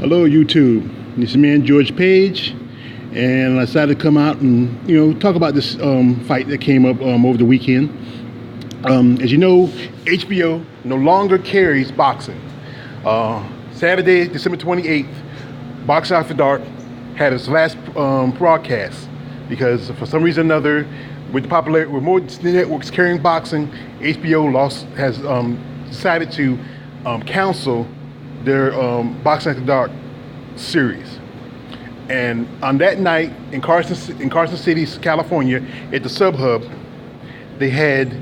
Hello, YouTube. This is man George Page, and I decided to come out and talk about this fight that came up over the weekend. As you know, HBO no longer carries boxing. Saturday, December 28th, Boxing After Dark had its last broadcast because for some reason or another, with more networks carrying boxing, HBO has decided to cancel their Boxing After Dark series. And on that night in Carson City, California, at the Sub Hub, they had,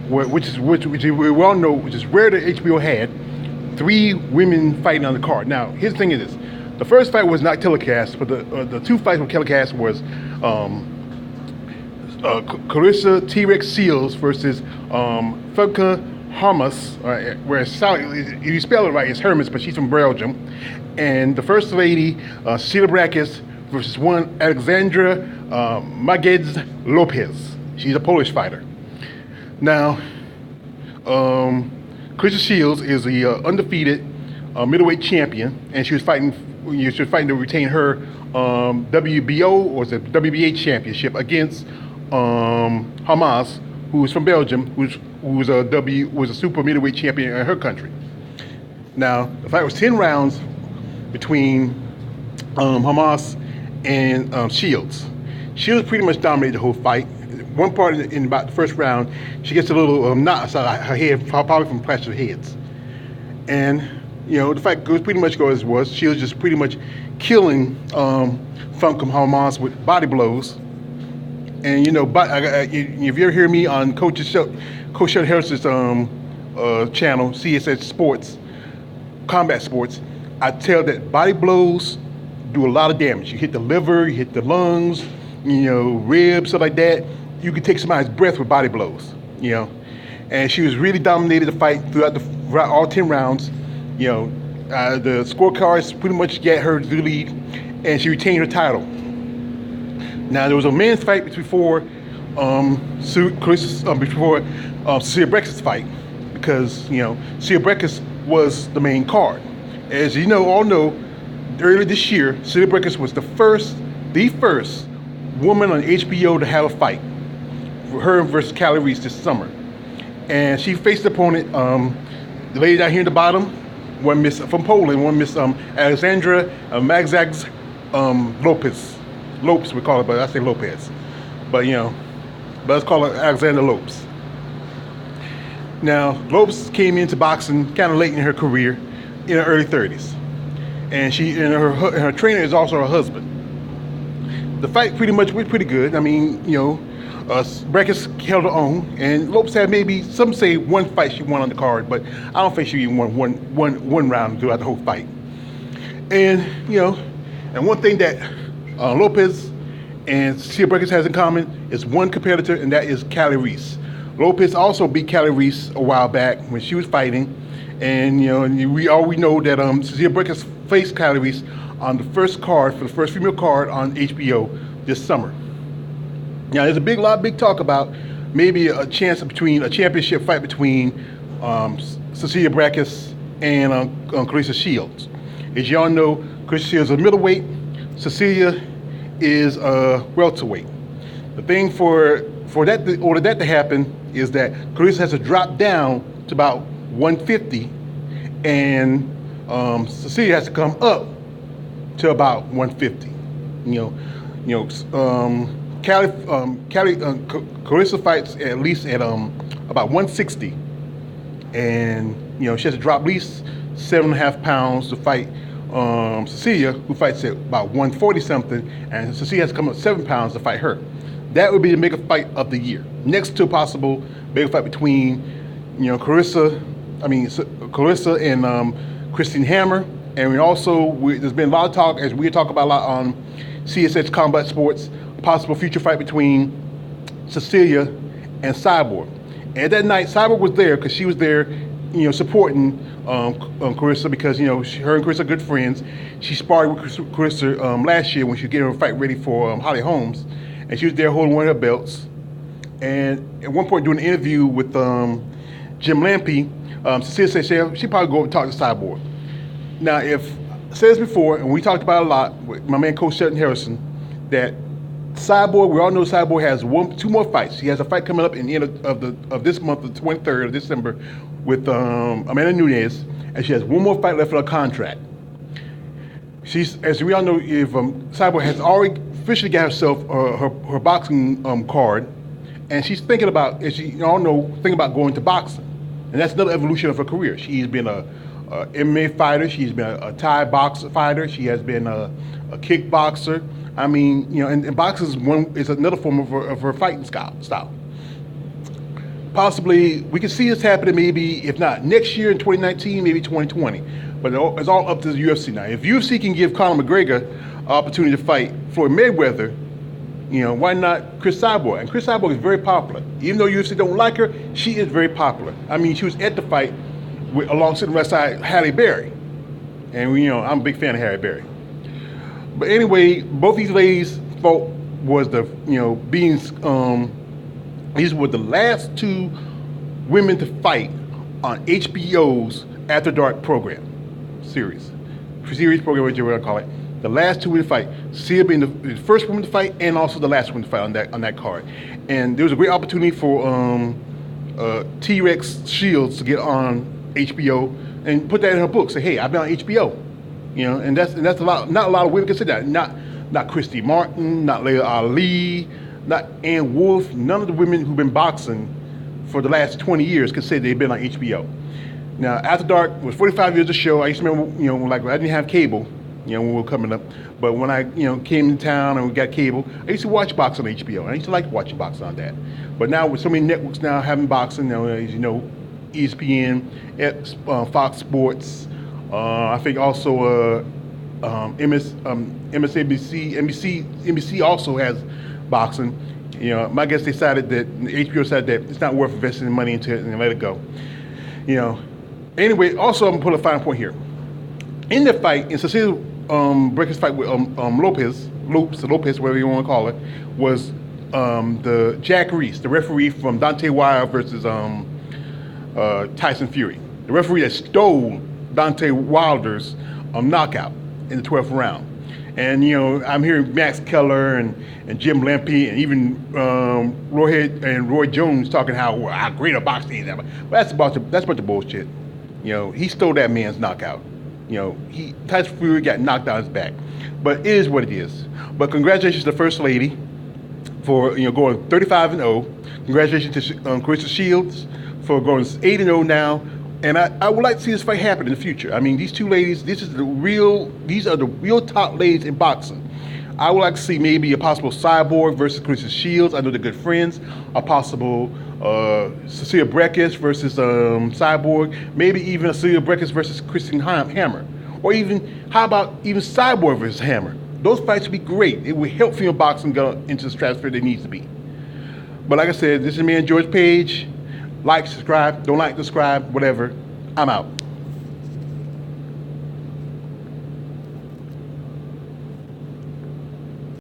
which we all know, which is rare that HBO had, 3 women fighting on the card. Now, here's the thing: is this: the first fight was not telecast, but the 2 fights were telecast was Clarissa T-Rex Seals versus Femke Hermes, where if you spell it right, it's Hermes, but she's from Belgium. And the first lady, Cecilia Braekhus versus one Alexandra Magedz Lopez. She's a Polish fighter. Now, Clarissa Shields is the undefeated middleweight champion, and she was fighting to retain her WBO or the WBA championship against Hamas, who is from Belgium, who was a super middleweight champion in her country. Now, the fight was 10 rounds between Hamas and Shields. Shields pretty much dominated the whole fight. One part in about the first round, she gets a little knot outside her head, probably from clashing heads. And the fight pretty much goes as was. Shields just pretty much killing Femke Hamas with body blows. And if you ever hear me on Coach Shelton Harris's channel, CSS Sports, Combat Sports, I tell that body blows do a lot of damage. You hit the liver, you hit the lungs, ribs, stuff like that. You can take somebody's breath with body blows, And she was really dominated the fight throughout all 10 rounds. The scorecards pretty much get her to the lead, and she retained her title. Now, there was a men's fight before Cecilia Braekhus' fight, because Cecilia Braekhus was the main card. As you all know, earlier this year, Cecilia Braekhus was the first woman on HBO to have a fight, for her versus Callie Reese this summer. And she faced the opponent, the lady down here in the bottom, one Miss from Poland, one Miss Alexandra Magedz Lopez, we call it, but I say Lopez. But let's call it Alexandra Lopez. Now, Lopez came into boxing kind of late in her career, in her early 30s, and her trainer is also her husband. The fight pretty much went pretty good. I mean, Braekhus held her own, and Lopez had maybe, some say, one fight she won on the card, but I don't think she even won one round throughout the whole fight. And and one thing that Lopez and Cecilia Braekhus has in common is one competitor, and that is Callie Reese. Lopez also beat Callie Reese a while back when she was fighting, and we know that Cecilia Braekhus faced Callie Reese on the first female card on HBO this summer. Now, there's a big talk about maybe a championship fight between Cecilia Braekhus and Clarissa Shields. As y'all know, Clarissa Shields is a middleweight. Cecilia is a welterweight. The thing for that to happen is that Clarissa has to drop down to about 150, and Cecilia has to come up to about 150. Clarissa fights at least at about 160, and she has to drop at least 7.5 pounds to fight Cecilia, who fights at about 140 something, and Cecilia has to come up 7 pounds to fight her. That would be the mega fight of the year, next to a possible mega fight between Clarissa and Christine Hammer. And there's been a lot of talk, as we talk about a lot on CSH Combat Sports, a possible future fight between Cecilia and Cyborg. And at that night, Cyborg was there because she was there, supporting Clarissa, because her and Clarissa are good friends. She sparred with Clarissa last year when she was getting her fight ready for Holly Holmes, and she was there holding one of her belts. And at one point during the interview with Jim Lampe, Cecilia said she probably go over and talk to Cyborg. Now, if said this before, and we talked about it a lot with my man Coach Shelton Harrison, that Cyborg, we all know Cyborg has two more fights. He has a fight coming up in the end of this month, the 23rd of December, with Amanda Nunes, and she has one more fight left for her contract. She's, as we all know, if Cyborg has already officially got herself her boxing card, and she's thinking about, as you all know, thinking about going to boxing, and that's another evolution of her career. She's been a MMA fighter. She's been a Thai boxer fighter. She has been a kickboxer. I mean, you know, and boxing is another form of her fighting style. Possibly, we can see this happening maybe, if not next year in 2019, maybe 2020. But it's all up to the UFC now. If UFC can give Conor McGregor an opportunity to fight Floyd Mayweather, you know, why not Chris Cyborg? And Chris Cyborg is very popular. Even though UFC don't like her, she is very popular. I mean, she was at the fight alongside Halle Berry. And, you know, I'm a big fan of Halle Berry. But anyway, both these ladies' fault was the, you know, these were the last two women to fight on HBO's After Dark series program, whatever you want to call it. The last two women to fight. Sia being the first woman to fight, and also the last woman to fight on that card. And there was a great opportunity for T-Rex Shields to get on HBO and put that in her book. Say, hey, I've been on HBO. You know, and that's a lot. Not a lot of women can say that. Not Christy Martin, not Layla Ali, not Ann Wolfe. None of the women who've been boxing for the last 20 years can say they've been on HBO. Now, After Dark was 45 years of show. I used to remember, you know, like I didn't have cable, you know, when we were coming up. But when I, you know, came to town and we got cable, I used to watch boxing on HBO. And I used to like watching boxing on that. But now with so many networks now having boxing, you know, as you know, ESPN, Fox Sports. I think also NBC also has boxing. You know, my guess decided that HBO decided that it's not worth investing money into it and let it go. You know. Anyway, also I'm gonna put a final point here. In the fight, in Cecilia Braekhus' fight with Lopez, whatever you want to call it, was the Jack Reese, the referee from Deontay Wilder versus Tyson Fury, the referee that stole Deontay Wilder's knockout in the 12th round. And, you know, I'm hearing Max Keller and Jim Lampe and even Roy Jones talking how great a boxer he is. But that's a bunch of bullshit. You know, he stole that man's knockout. You know, Tyson Fury got knocked out his back. But it is what it is. But congratulations to the First Lady for, you know, going 35-0. Congratulations to Clarissa Shields for going 8-0 now. And I would like to see this fight happen in the future. I mean, these two ladies, these are the real top ladies in boxing. I would like to see maybe a possible Cyborg versus Clarissa Shields. I know they're good friends. A possible Cecilia Braekhus versus Cyborg. Maybe even a Cecilia Braekhus versus Christian Hammer. Or even, how about even Cyborg versus Hammer? Those fights would be great. It would help female boxing go into the stratosphere that it needs to be. But like I said, this is me and George Page. Like, subscribe, don't like, subscribe, whatever. I'm out.